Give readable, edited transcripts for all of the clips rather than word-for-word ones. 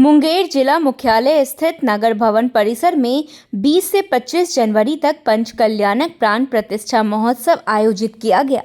मुंगेर जिला मुख्यालय स्थित नगर भवन परिसर में 20 से 25 जनवरी तक पंचकल्याणक प्राण प्रतिष्ठा महोत्सव आयोजित किया गया।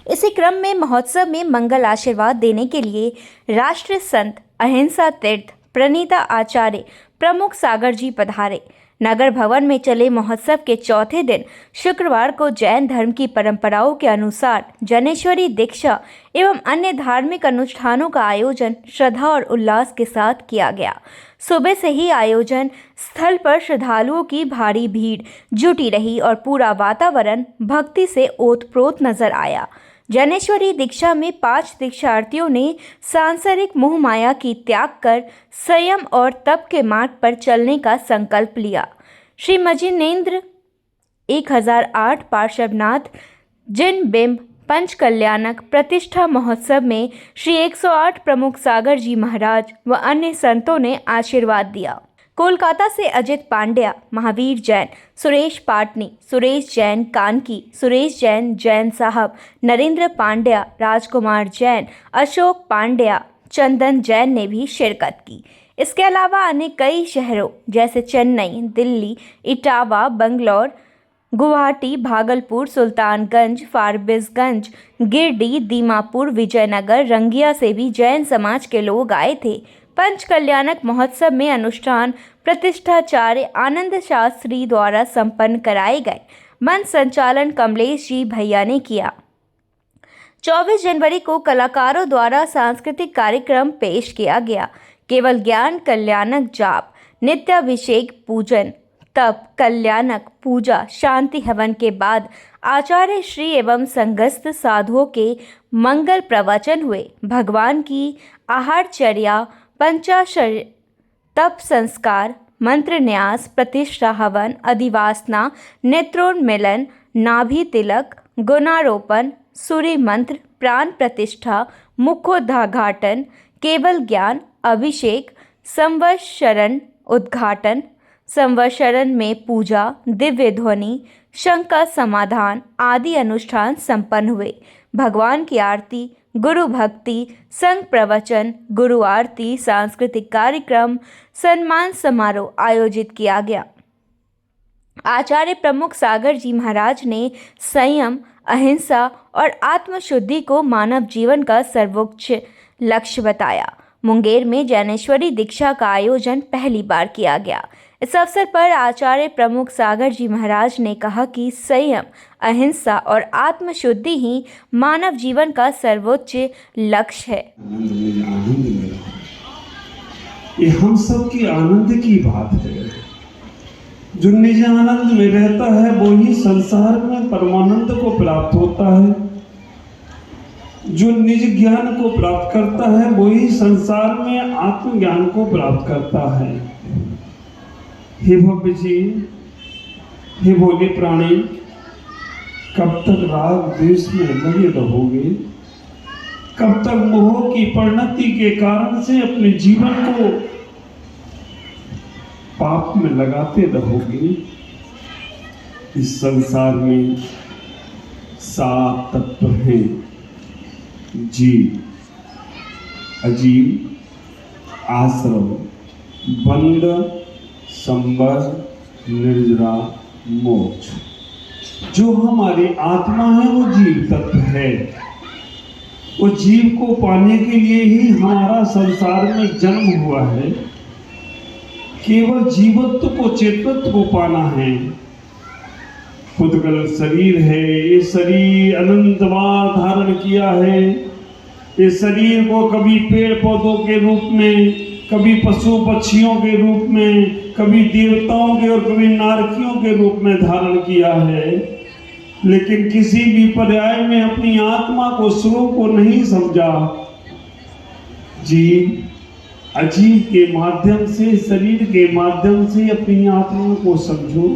इसी क्रम में महोत्सव में मंगल आशीर्वाद देने के लिए राष्ट्रीय संत अहिंसा तीर्थ प्रणीता आचार्य प्रमुख सागर जी पधारे। नगर भवन में चले महोत्सव के चौथे दिन शुक्रवार को जैन धर्म की परंपराओं के अनुसार जनेश्वरी दीक्षा एवं अन्य धार्मिक अनुष्ठानों का आयोजन श्रद्धा और उल्लास के साथ किया गया। सुबह से ही आयोजन स्थल पर श्रद्धालुओं की भारी भीड़ जुटी रही और पूरा वातावरण भक्ति से ओतप्रोत नजर आया। जनेश्वरी दीक्षा में 5 दीक्षार्थियों ने सांसारिक मोह माया की त्याग कर संयम और तप के मार्ग पर चलने का संकल्प लिया। श्री मजिनेन्द्र 1008 पार्श्वनाथ जिन बिंब पंचकल्याणक प्रतिष्ठा महोत्सव में श्री 108 प्रमुख सागर जी महाराज व अन्य संतों ने आशीर्वाद दिया। कोलकाता से अजित पांड्या, महावीर जैन, सुरेश पाटनी, सुरेश जैन कानकी, सुरेश जैन जैन साहब, नरेंद्र पांड्या, राजकुमार जैन, अशोक पांड्या, चंदन जैन ने भी शिरकत की। इसके अलावा अन्य कई शहरों जैसे चेन्नई, दिल्ली, इटावा, बंगलौर, गुवाहाटी, भागलपुर, सुल्तानगंज, फारबिसगंज, गिरडी, दीमापुर, विजयनगर, रंगिया से भी जैन समाज के लोग आए थे। पंचकल्याणक महोत्सव में अनुष्ठान प्रतिष्ठाचार्य आनंद शास्त्री द्वारा संपन्न कराए गए। मंच संचालन कमलेश जी भैया ने किया। 24 जनवरी को कलाकारों द्वारा सांस्कृतिक कार्यक्रम पेश किया गया। केवल ज्ञान कल्याणक जाप, नित्याभिषेक, पूजन, तप, कल्याणक पूजा, शांति हवन के बाद आचार्य श्री एवं संगस्थ साधुओं के मंगल प्रवचन हुए। भगवान की आहारचर्या, पंचाशर, तप संस्कार, मंत्र न्यास, प्रतिष्ठा हवन, अधिवासना, नेत्रोन्मिलन, नाभि तिलक, गुणारोपण, सूर्य मंत्र, प्राण प्रतिष्ठा, मुखोद्घाटन, केवल ज्ञान, अभिषेक, संवत्सरण उद्घाटन, संवत्सरण में पूजा, दिव्य ध्वनि, शंका समाधान आदि अनुष्ठान संपन्न हुए। भगवान की आरती, गुरु भक्ति, संघ प्रवचन, गुरु आरती, सांस्कृतिक कार्यक्रम, सम्मान समारोह आयोजित किया गया। आचार्य प्रमुख सागर जी महाराज ने संयम, अहिंसा और आत्मशुद्धि को मानव जीवन का सर्वोच्च लक्ष्य बताया। मुंगेर में जैनेश्वरी दीक्षा का आयोजन पहली बार किया गया। इस अवसर पर आचार्य प्रमुख सागर जी महाराज ने कहा कि संयम, अहिंसा और आत्मशुद्धि ही मानव जीवन का सर्वोच्च लक्ष्य है। आनंद मिला, ये हम सब की आनंद की बात है। जो निज आनंद में रहता है वो ही संसार में परमानंद को प्राप्त होता है। जो निज ज्ञान को प्राप्त करता है वही संसार में आत्मज्ञान को प्राप्त करता है। हे भव्य जी, हे भोले प्राणी, कब तक राग द्वेष में लगे रहोगे? कब तक मोह की परिणति के कारण से अपने जीवन को पाप में लगाते रहोगे? इस संसार में 7 तत्व हैं: जीव, अजीव, आश्रम, बंध, संवर, निर्जरा, मोक्ष। जो हमारी आत्मा है वो जीव तत्व है। वो जीव को पाने के लिए ही हमारा संसार में जन्म हुआ है। केवल जीवत्व को, चेतत्व को पाना है। पुद्गल शरीर है, ये शरीर अनंत बार धारण किया है। इस शरीर को कभी पेड़ पौधों के रूप में, कभी पशु पक्षियों के रूप में, कभी देवताओं के और कभी नारकियों के रूप में धारण किया है। लेकिन किसी भी पर्याय में अपनी आत्मा को, स्वरूप को नहीं समझा। जीव अजीव के माध्यम से, शरीर के माध्यम से अपनी आत्मा को समझो।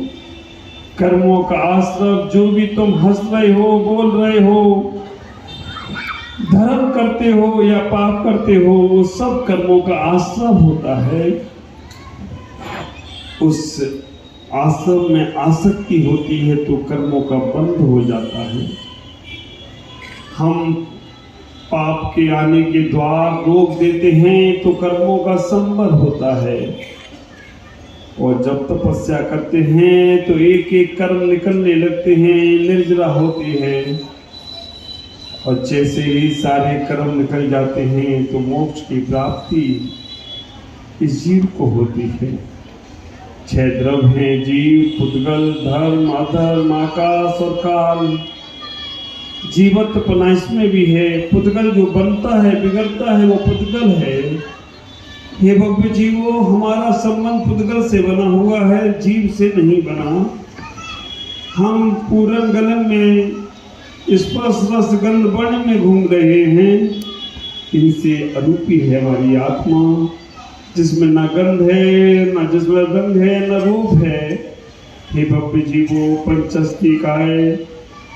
कर्मों का आश्रय, जो भी तुम हंस रहे हो, बोल रहे हो, धर्म करते हो या पाप करते हो, वो सब कर्मों का आश्रय होता है। उस आश्रम में आसक्ति होती है तो कर्मों का बंध हो जाता है। हम पाप के आने के द्वार रोक देते हैं तो कर्मों का संवर होता है, और जब तपस्या करते हैं तो एक एक कर्म निकलने लगते हैं, निर्जरा होते हैं, और जैसे ही सारे कर्म निकल जाते हैं तो मोक्ष की प्राप्ति इस जीव को होती है। 6 द्रव्य हैं: जीव, पुद्गल, धर्म, अधर्म, आकाश और काल। जीवत्वपना इसमें भी है। पुद्गल जो बनता है, बिगड़ता है, वो पुद्गल है। हे भव्य जीवो, हमारा संबंध पुद्गल से बना हुआ है, जीव से नहीं बना। हम पूरन गलन में स्पर्श रस गंध वर्ण में घूम रहे हैं। इनसे अरूपी है हमारी आत्मा, जिसमें न गंध है, न जिसमें रंग है, न रूप है। हे भव्य जीवो, पंचस्ती का है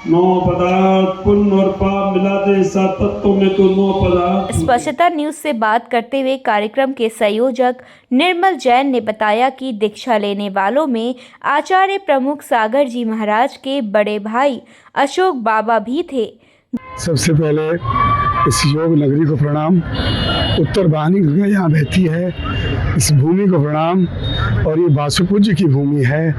9 पदार्थ, पुण्य और पाप मिला दे 7 तत्वों में तो 9 पदार्थ। स्पष्टता न्यूज से बात करते हुए कार्यक्रम के संयोजक निर्मल जैन ने बताया कि दीक्षा लेने वालों में आचार्य प्रमुख सागर जी महाराज के बड़े भाई अशोक बाबा भी थे। सबसे पहले इस योग नगरी को प्रणाम, उत्तर वाहिनी गंगा यहाँ बहती है, इस भूमि को प्रणाम, और ये वासुपूज्य की भूमि है,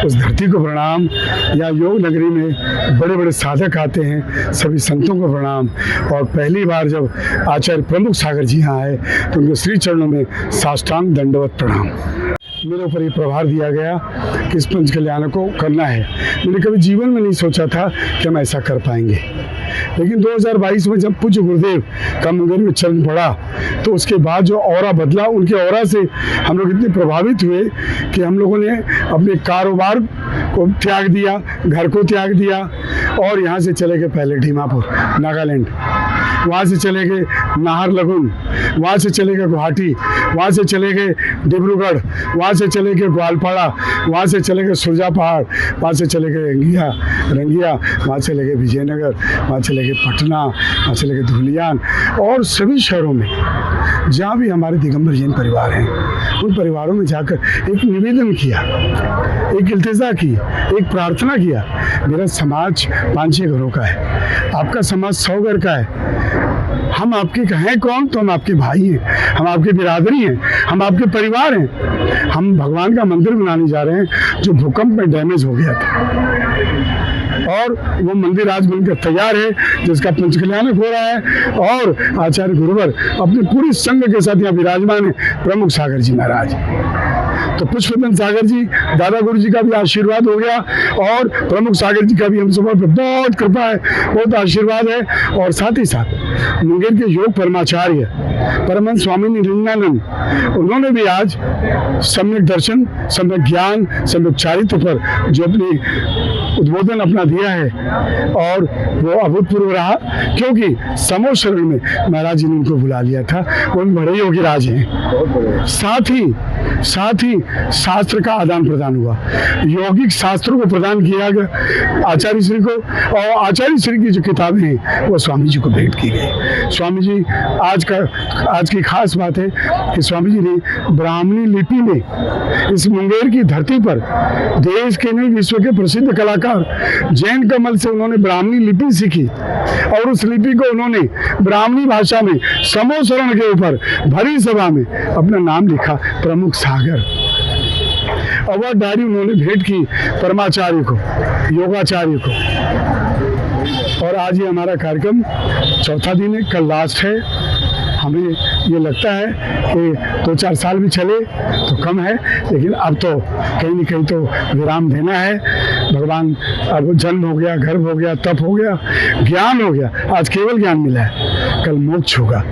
उस धरती को प्रणाम। यहाँ योग नगरी में बड़े बड़े साधक आते हैं, सभी संतों को प्रणाम। और पहली बार जब आचार्य प्रमुख सागर जी यहाँ आए तो उनके श्री चरणों में साष्टांग दंडवत प्रणाम। मेरे ऊपर ये प्रभार दिया गया कि इस पंच कल्याण को करना है। मैंने कभी जीवन में नहीं सोचा था कि हम ऐसा कर पाएंगे, लेकिन 2022 में जब पूज्य गुरुदेव का मंदिर में चरण पड़ा तो उसके बाद जो ऑरा बदला, उनके ऑरा से हम लोग इतने प्रभावित हुए कि हम लोगों ने अपने कारोबार को त्याग दिया, घर को त्याग दिया, और यहाँ से चले गए पहले दीमापुर नागालैंड, वहाँ से चले गए नाहरलगुन, वहाँ से चले गए गुवाहाटी, वहाँ से चले गए डिब्रूगढ़, वहाँ से चले गए ग्वालपाड़ा, वहाँ से चले गए सुरजा पहाड़, वहाँ से चले गए रंगिया, वहाँ चले गए विजयनगर, वहाँ चले गए पटना, वहाँ चले गए धुलियान, और सभी शहरों में जहाँ भी हमारे दिगंबर जैन परिवार हैं, उन परिवारों में जाकर एक निवेदन किया, एक इल्तिजा की, एक प्रार्थना किया। मेरा समाज 5-6 घरों का है, आपका समाज 100 घर का है। हम आपके हैं कौन? तो हम आपके भाई हैं, हम आपके बिरादरी हैं, हम आपके परिवार हैं। हम भगवान का मंदिर बनाने जा रहे हैं जो भूकंप में डैमेज हो गया था, और वो मंदिर आज बनकर तैयार है, जिसका पंच कल्याण हो रहा है। और आचार्य गुरुवर अपने पूरी संघ के साथ यहाँ विराजमान है, प्रमुख सागर जी महाराज। तो पुष्पदन सागर जी, दादा गुरु जी का भी आशीर्वाद हो गया, और प्रमुख सागर जी का भी हम सब पर बहुत कृपा है, बहुत आशीर्वाद है। और साथ ही साथ मुंगेर के योग परमाचार्य परमहंस स्वामी निरंजनानंद, उन्होंने भी आज सम्यक दर्शन, सम्यक ज्ञान, सम्यक चारित्र पर जो अपनी उद्बोधन अपना दिया है, और वो अभूतपूर्व रहा, क्योंकि समो शरण में महाराज जी ने उनको बुला लिया था। वो बड़े योगी राज हैं। साथ ही शास्त्र का आदान प्रदान हुआ, यौगिक शास्त्रों को प्रदान किया गया आचार्य श्री को, और आचार्य श्री की जो किताबें हैं वो स्वामी जी को भेंट की गई। स्वामी जी आज की खास बात है कि स्वामी जी ने ब्राह्मणी लिपि में इस मुंगेर की धरती पर देश के नहीं विश्व के प्रसिद्ध कलाकार जैन कमल से उन्होंने ब्राह्मणी लिपि सीखी, और उस लिपि को उन्होंने ब्राह्मणी भाषा में समो शरण के ऊपर भरी सभा में अपना नाम लिखा, प्रमुख सागर। और वह डायरी उन्होंने भेंट की परमाचार्य को, योगाचार्य को। और आज ये हमारा कार्यक्रम 4था दिन है, कल लास्ट है। हमें ये लगता है कि 2-4 साल भी चले तो कम है, लेकिन अब तो कहीं न कहीं तो विराम देना है। भगवान, अब जन्म हो गया, गर्भ हो गया, तप हो गया, ज्ञान हो गया, आज केवल ज्ञान मिला है, कल मोक्ष होगा।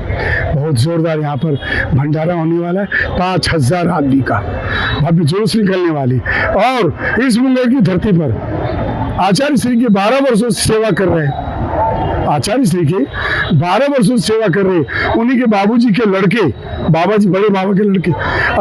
बहुत जोरदार यहाँ पर भंडारा होने वाला है, 5000 आदमी का भव्य जुलूस निकलने वाली। और इस मुंगेर की धरती पर आचार्य श्री के 12 वर्षों से सेवा कर रहे हैं, आचार्य श्री के 12 वर्षों से सेवा कर रहे, उन्हीं के बाबूजी के लड़के, बाबा जी, बड़े बाबा के लड़के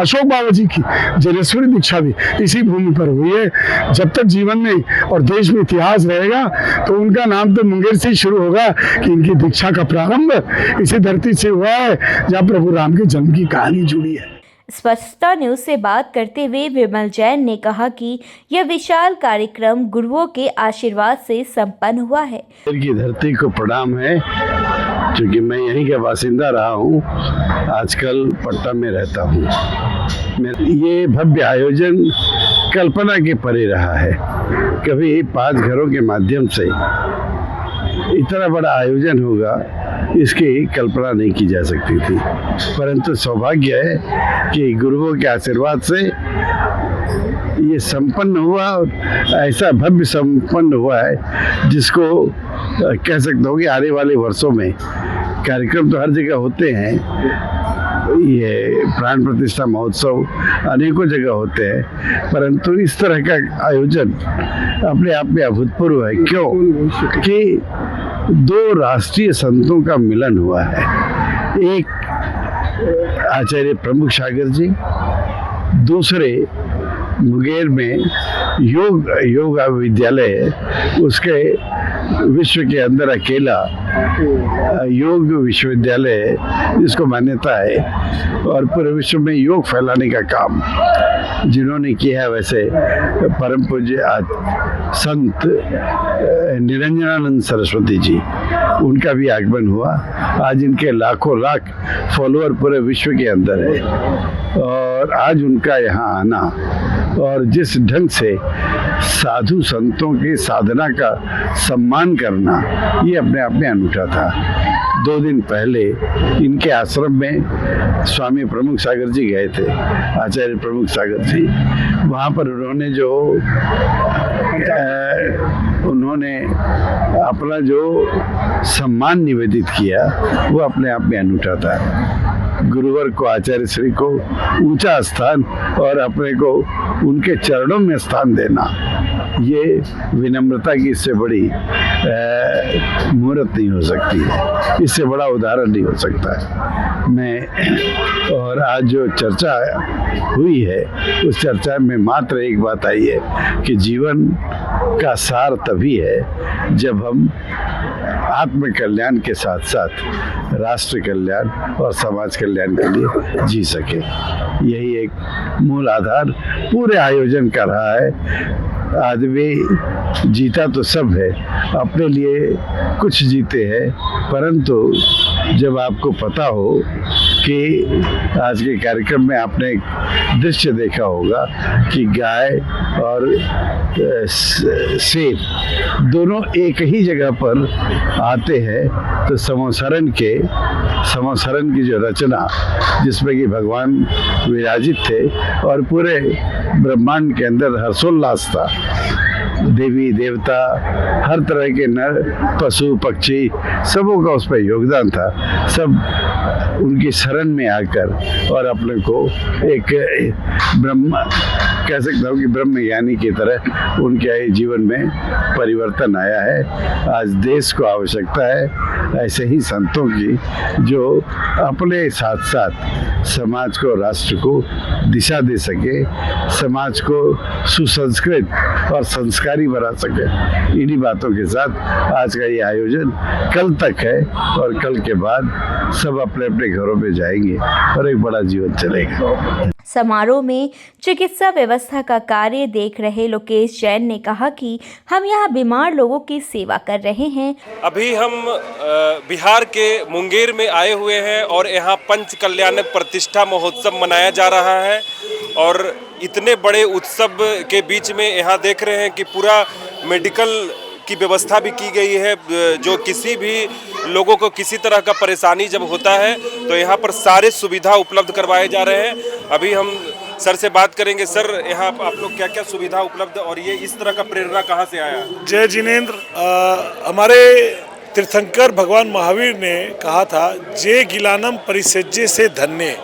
अशोक बाबा जी की जनेश्वरी दीक्षा भी इसी भूमि पर हुई है। जब तक जीवन में और देश में इतिहास रहेगा तो उनका नाम तो मुंगेर से ही शुरू होगा कि इनकी दीक्षा का प्रारंभ इसी धरती से हुआ है जहाँ प्रभु राम के जन्म की कहानी जुड़ी है। स्पष्टता न्यूज से बात करते हुए विमल जैन ने कहा कि यह विशाल कार्यक्रम गुरुओं के आशीर्वाद से संपन्न हुआ है। की धरती को प्रणाम है। क्योंकि मैं यहीं का बासिंदा रहा हूँ, आजकल पटना में रहता हूँ। ये भव्य आयोजन कल्पना के परे रहा है। कभी 5 घरों के माध्यम से इतना बड़ा आयोजन होगा, इसकी कल्पना नहीं की जा सकती थी। परंतु सौभाग्य है कि गुरुओं के आशीर्वाद से ये संपन्न हुआ, और ऐसा भव्य संपन्न हुआ है जिसको कह सकता हूँ कि आने वाले वर्षों में कार्यक्रम तो हर जगह होते हैं, ये प्राण प्रतिष्ठा महोत्सव अनेकों जगह होते हैं, परंतु इस तरह का आयोजन अपने आप में अभूतपूर्व है। क्यों? कि 2 राष्ट्रीय संतों का मिलन हुआ है। एक आचार्य प्रमुख सागर जी, दूसरे मुंगेर में योग विद्यालय है, उसके विश्व के अंदर अकेला योग विश्वविद्यालय है जिसको मान्यता है, और पूरे विश्व में योग फैलाने का काम जिन्होंने किया है। वैसे परम पूज्य संत निरंजनानंद सरस्वती जी, उनका भी आगमन हुआ। आज इनके लाखों लाख फॉलोअर पूरे विश्व के अंदर है, और आज उनका यहाँ आना और जिस ढंग से साधु संतों की साधना का सम्मान करना, ये अपने आप में अनूठा था। 2 दिन पहले इनके आश्रम में स्वामी प्रमुख सागर जी गए थे, आचार्य प्रमुख सागर जी। वहाँ पर उन्होंने अपना जो सम्मान निवेदित किया, वो अपने आप में अनूठा था। गुरुवर को, आचार्य श्री को ऊंचा स्थान और अपने को उनके चरणों में स्थान देना, ये विनम्रता की इससे बड़ी मुहूर्त नहीं हो सकती है, इससे बड़ा उदाहरण नहीं हो सकता है। और आज जो चर्चा हुई है, उस चर्चा में मात्र एक बात आई है कि जीवन का सार तभी है जब हम आत्म कल्याण के साथ साथ राष्ट्र कल्याण और समाज कल्याण के लिए जी सके। यही एक मूल आधार पूरे आयोजन का रहा है। आदमी जीता तो सब है, अपने लिए कुछ जीते हैं, परंतु जब आपको पता हो कि आज के कार्यक्रम में आपने एक दृश्य देखा होगा कि गाय और शेर दोनों एक ही जगह पर आते हैं, तो समोसरण की जो रचना जिसमें कि भगवान विराजित थे और पूरे ब्रह्मांड के अंदर हर्षोल्लास था, देवी देवता हर तरह के नर पशु पक्षी सबों का उस पर योगदान था। सब उनकी शरण में आकर और अपने को एक ब्रह्म कह सकता हूँ कि ब्रह्म ज्ञानी की तरह उनके जीवन में परिवर्तन आया है। आज देश को आवश्यकता है ऐसे ही संतों की, जो अपने साथ साथ समाज को, राष्ट्र को दिशा दे सके, समाज को सुसंस्कृत और संस्कारी बना सके। इन्हीं बातों के साथ आज का ये आयोजन कल तक है, और कल के बाद सब अपने अपने घरों में जाएंगे और एक बड़ा जीवन चलेगा। समारोह में चिकित्सा व्यवस्था का कार्य देख रहे लोकेश जैन ने कहा कि हम यहाँ बीमार लोगों की सेवा कर रहे हैं। अभी हम बिहार के मुंगेर में आए हुए हैं और यहाँ पंच कल्याणक प्रतिष्ठा महोत्सव मनाया जा रहा है, और इतने बड़े उत्सव के बीच में यहाँ देख रहे हैं कि पूरा मेडिकल की व्यवस्था भी की गई है। जो किसी भी लोगों को किसी तरह का परेशानी जब होता है तो यहाँ पर सारे सुविधा उपलब्ध करवाए जा रहे हैं। अभी हम सर से बात करेंगे। सर, यहाँ आप लोग क्या क्या सुविधा उपलब्ध, और ये इस तरह का प्रेरणा कहाँ से आया? जय जिनेंद्र। हमारे तीर्थंकर भगवान महावीर ने कहा था, जे गिलानम परिसेज्य से धन्य।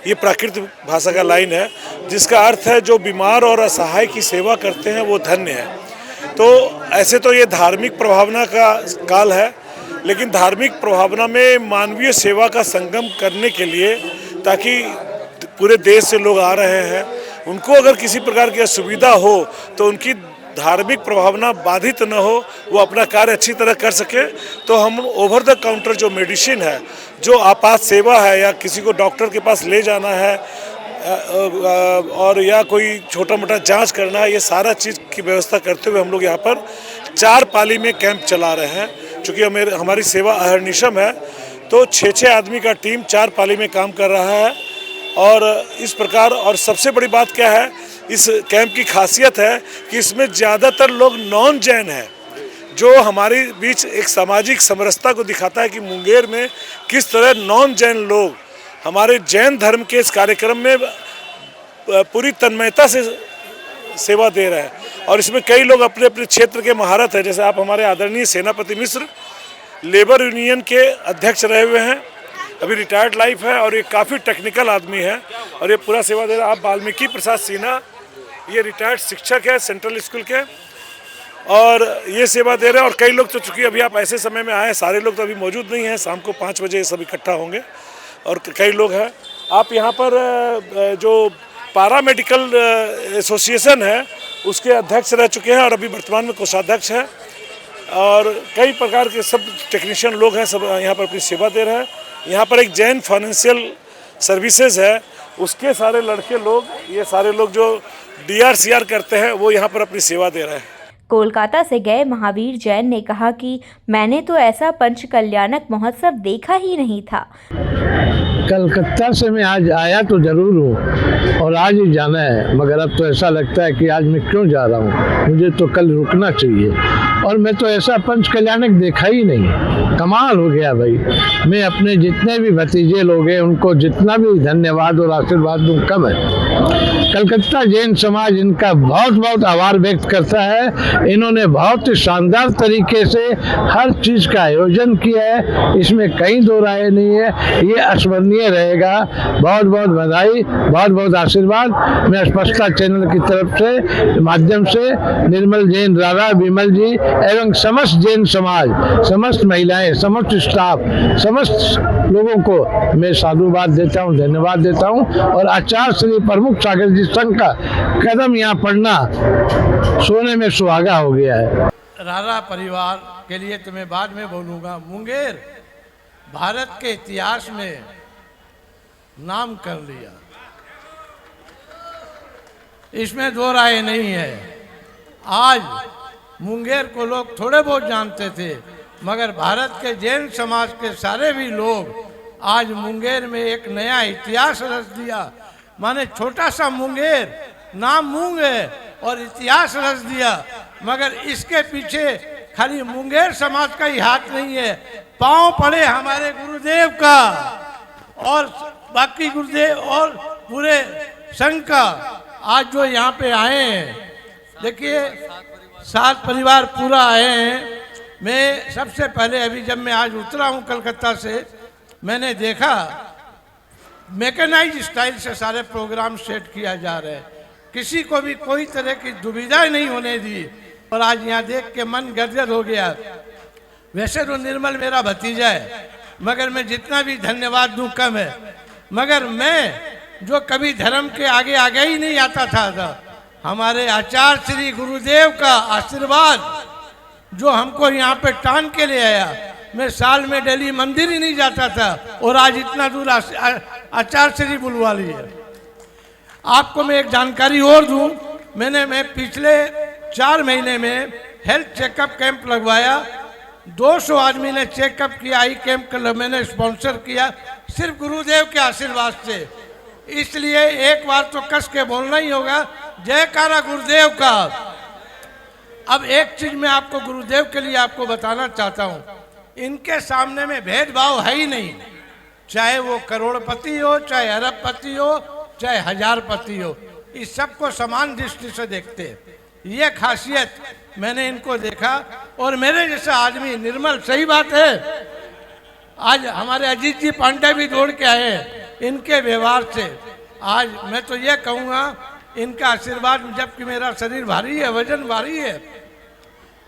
ये प्राकृत भाषा का लाइन है, जिसका अर्थ है जो बीमार और असहाय की सेवा करते हैं वो धन्य है। तो ऐसे तो ये धार्मिक प्रभावना का काल है, लेकिन धार्मिक प्रभावना में मानवीय सेवा का संगम करने के लिए, ताकि पूरे देश से लोग आ रहे हैं, उनको अगर किसी प्रकार की असुविधा हो तो उनकी धार्मिक प्रभावना बाधित न हो, वो अपना कार्य अच्छी तरह कर सके। तो हम ओवर द काउंटर जो मेडिसिन है, जो आपात सेवा है, या किसी को डॉक्टर के पास ले जाना है और या कोई छोटा मोटा जांच करना है, ये सारा चीज़ की व्यवस्था करते हुए हम लोग यहाँ पर 4 पाली में कैंप चला रहे हैं। चूँकि हमारी सेवा अहर्निशम है, तो 6-6 आदमी का टीम 4 पाली में काम कर रहा है। और इस प्रकार, और सबसे बड़ी बात क्या है, इस कैंप की खासियत है कि इसमें ज़्यादातर लोग नॉन जैन हैं, जो हमारे बीच एक सामाजिक समरसता को दिखाता है कि मुंगेर में किस तरह नॉन जैन लोग हमारे जैन धर्म के इस कार्यक्रम में पूरी तन्मयता से सेवा दे रहे हैं। और इसमें कई लोग अपने अपने क्षेत्र के महारत है, जैसे आप हमारे आदरणीय सेनापति मिश्र लेबर यूनियन के अध्यक्ष रहे हुए हैं, अभी रिटायर्ड लाइफ है, और ये काफ़ी टेक्निकल आदमी है और ये पूरा सेवा दे रहा है। आप वाल्मीकि प्रसाद सिन्हा, ये रिटायर्ड शिक्षक है सेंट्रल स्कूल के, और ये सेवा दे रहे हैं। और कई लोग तो चूँकि अभी आप ऐसे समय में आए, सारे लोग तो अभी मौजूद नहीं हैं, शाम को 5 बजे सब इकट्ठा होंगे और कई लोग हैं। आप यहाँ पर जो पैरामेडिकल एसोसिएशन है उसके अध्यक्ष रह चुके हैं और अभी वर्तमान में कोषाध्यक्ष हैं, और कई प्रकार के सब टेक्नीशियन लोग हैं, सब यहाँ पर अपनी सेवा दे रहे हैं। यहाँ पर एक जैन फाइनेंशियल सर्विसेज है, उसके सारे लड़के लोग, ये सारे लोग जो DRCR करते हैं, वो यहाँ पर अपनी सेवा दे रहे हैं। कोलकाता से गए महावीर जैन ने कहा कि मैंने तो ऐसा पंचकल्याणक महोत्सव देखा ही नहीं था। कलकत्ता से मैं आज आया तो ज़रूर हूँ और आज ही जाना है, मगर अब तो ऐसा लगता है कि आज मैं क्यों जा रहा हूँ, मुझे तो कल रुकना चाहिए। और मैं तो ऐसा पंचकल्याणक देखा ही नहीं। कमाल हो गया भाई। मैं अपने जितने भी भतीजे लोग हैं उनको जितना भी धन्यवाद और आशीर्वाद दूँ कम है। कलकत्ता जैन समाज इनका बहुत बहुत आभार व्यक्त करता है। इन्होंने बहुत ही शानदार तरीके से हर चीज़ का आयोजन किया है, इसमें कहीं दो राय नहीं है। ये स्मरणीय रहेगा। बहुत बहुत बधाई, बहुत बहुत आशीर्वाद। मैं स्पष्टता चैनल की तरफ से माध्यम से निर्मल जैन, राधा विमल जी एवं समस्त जैन समाज, समस्त महिलाएं, समस्त स्टाफ, समस्त लोगों को मैं साधुवाद देता हूँ, धन्यवाद देता हूँ। और आचार्य श्री प्रमुख सागर जी संघ का कदम यहाँ पड़ना सोने में सुहागा हो गया है। रारा परिवार के लिए तो मैं बाद में बोलूँगा। मुंगेर भारत के इतिहास में नाम कर लिया, इसमें दो राय नहीं है। आज मुंगेर को लोग थोड़े बहुत जानते थे, मगर भारत के जैन समाज के सारे भी लोग आज मुंगेर में एक नया इतिहास रच दिया। माने छोटा सा मुंगेर, नाम मूंग है और इतिहास रच दिया। मगर इसके पीछे खाली मुंगेर समाज का ही हाथ नहीं है, पांव पड़े हमारे गुरुदेव का और बाकी गुरुदेव और पूरे संघ का। आज जो यहाँ पे आए हैं, देखिए 7 परिवार पूरा आए हैं। मैं सबसे पहले अभी जब मैं आज उतरा हूँ कलकत्ता से, मैंने देखा मैकेनाइज स्टाइल से सारे प्रोग्राम सेट किया जा रहे हैं, किसी को भी कोई तरह की दुविधा नहीं होने दी। और आज यहाँ देख के मन गदगद हो गया। वैसे तो निर्मल मेरा भतीजा है, मगर मैं जितना भी धन्यवाद दूं कम है। मगर मैं जो कभी धर्म के आगे ही नहीं आता था, हमारे आचार्य श्री गुरुदेव का आशीर्वाद जो हमको यहाँ पे टान के ले आया। मैं साल में दिल्ली मंदिर ही नहीं जाता था और आज इतना दूर आचार्य श्री बुलवा लिया। आपको मैं एक जानकारी और दूं, मैं पिछले 4 महीने में हेल्थ चेकअप कैंप लगवाया। 200 आदमी ने चेकअप किया। आई कैंप का मैंने स्पॉन्सर किया सिर्फ गुरुदेव के आशीर्वाद से। इसलिए एक बार तो कस के बोलना ही होगा, जयकारा गुरुदेव का। अब एक चीज मैं आपको गुरुदेव के लिए आपको बताना चाहता हूँ, इनके सामने में भेदभाव है ही नहीं। चाहे वो करोड़पति हो, चाहे अरबपति हो, चाहे हजारपति हो, इस सबको समान दृष्टि से देखते हैं। ये खासियत मैंने इनको देखा। और मेरे जैसा आदमी निर्मल, सही बात है, आज हमारे अजीत जी पांडे भी दौड़ के आए इनके व्यवहार से। आज मैं तो ये कहूँगा इनका आशीर्वाद, जबकि मेरा शरीर भारी है, वजन भारी है,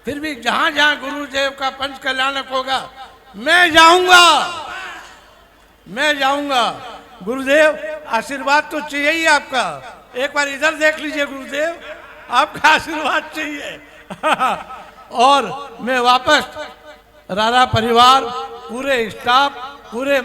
फिर भी जहाँ जहाँ गुरुदेव का पंच कल्याणक होगा मैं जाऊंगा। गुरुदेव आशीर्वाद तो चाहिए ही आपका। एक बार इधर देख लीजिए गुरुदेव, आपका आशीर्वाद चाहिए। और मैं वापस रारा परिवार, पूरे स्टाफ, पूरे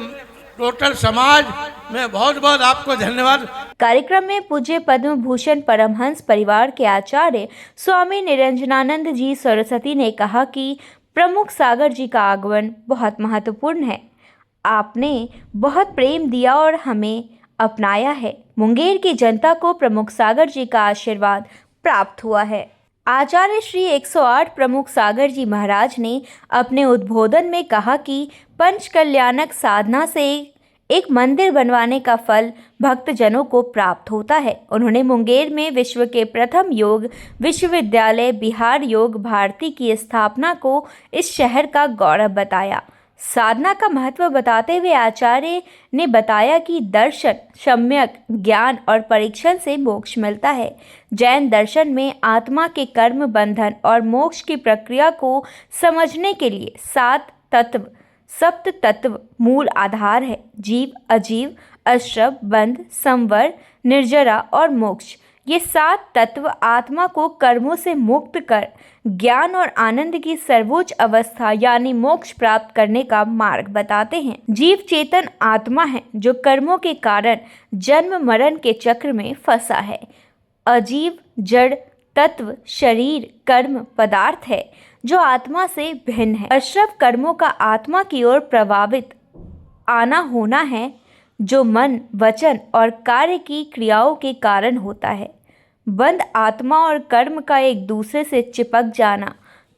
टोटल समाज में बहुत बहुत आपको धन्यवाद। कार्यक्रम में पूज्य पद्म भूषण परमहंस परिवार के आचार्य स्वामी निरंजनानंद जी सरस्वती ने कहा कि प्रमुख सागर जी का आगमन बहुत महत्वपूर्ण है। आपने बहुत प्रेम दिया और हमें अपनाया है। मुंगेर की जनता को प्रमुख सागर जी का आशीर्वाद प्राप्त हुआ है। आचार्य श्री 108 प्रमुख सागर जी महाराज ने अपने उद्बोधन में कहा कि पंचकल्याणक साधना से एक मंदिर बनवाने का फल भक्तजनों को प्राप्त होता है। उन्होंने मुंगेर में विश्व के प्रथम योग विश्वविद्यालय बिहार योग भारती की स्थापना को इस शहर का गौरव बताया। साधना का महत्व बताते हुए आचार्य ने बताया कि दर्शन, सम्यक ज्ञान और परीक्षण से मोक्ष मिलता है। जैन दर्शन में आत्मा के कर्म बंधन और मोक्ष की प्रक्रिया को समझने के लिए सप्त तत्व मूल आधार है। जीव, अजीव, अश्रव, बंध, संवर, निर्जरा और मोक्ष। ये 7 तत्व आत्मा को कर्मों से मुक्त कर ज्ञान और आनंद की सर्वोच्च अवस्था यानी मोक्ष प्राप्त करने का मार्ग बताते हैं। जीव चेतन आत्मा है जो कर्मों के कारण जन्म मरण के चक्र में फंसा है। अजीव जड़ तत्व शरीर कर्म पदार्थ है जो आत्मा से भिन्न है। अश्रव कर्मों का आत्मा की ओर प्रभावित आना होना है जो मन, वचन और कार्य की क्रियाओं के कारण होता है। बंध आत्मा और कर्म का एक दूसरे से चिपक जाना,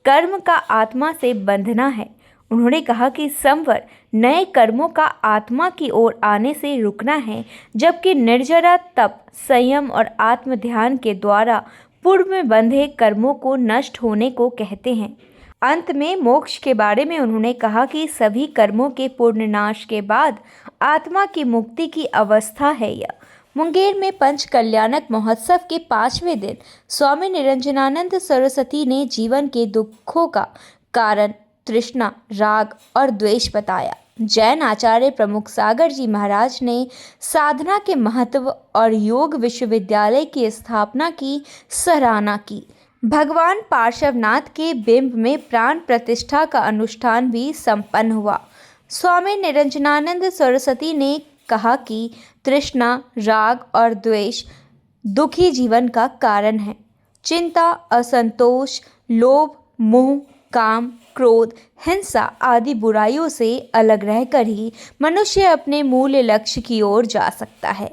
कर्म का आत्मा से बंधना है। उन्होंने कहा कि संवर नए कर्मों का आत्मा की ओर आने से रुकना है, जबकि निर्जरा तप, संयम और आत्म ध्यान के द्वारा पूर्व में बंधे कर्मों को नष्ट होने को कहते हैं। अंत में मोक्ष के बारे में उन्होंने कहा कि सभी कर्मों के पूर्ण नाश के बाद आत्मा की मुक्ति की अवस्था है यह। मुंगेर में पंचकल्याणक महोत्सव के 5वें दिन स्वामी निरंजनानंद सरस्वती ने जीवन के दुखों का कारण तृष्णा, राग और द्वेष बताया। जैन आचार्य प्रमुख सागर जी महाराज ने साधना के महत्व और योग विश्वविद्यालय की स्थापना की सराहना की। भगवान पार्श्वनाथ के बिंब में प्राण प्रतिष्ठा का अनुष्ठान भी संपन्न हुआ। स्वामी निरंजनानंद सरस्वती ने कहा कि तृष्णा, राग और द्वेष दुखी जीवन का कारण है। चिंता, असंतोष, लोभ, मोह, काम, क्रोध, हिंसा आदि बुराइयों से अलग रहकर ही मनुष्य अपने मूल लक्ष्य की ओर जा सकता है।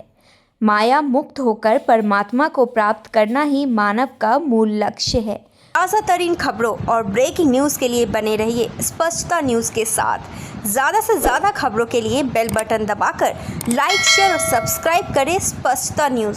माया मुक्त होकर परमात्मा को प्राप्त करना ही मानव का मूल लक्ष्य है। ताज़ा तरीन खबरों और ब्रेकिंग न्यूज़ के लिए बने रहिए स्पष्टता न्यूज़ के साथ। ज़्यादा से ज़्यादा खबरों के लिए बेल बटन दबाकर लाइक, शेयर और सब्सक्राइब करें स्पष्टता न्यूज़।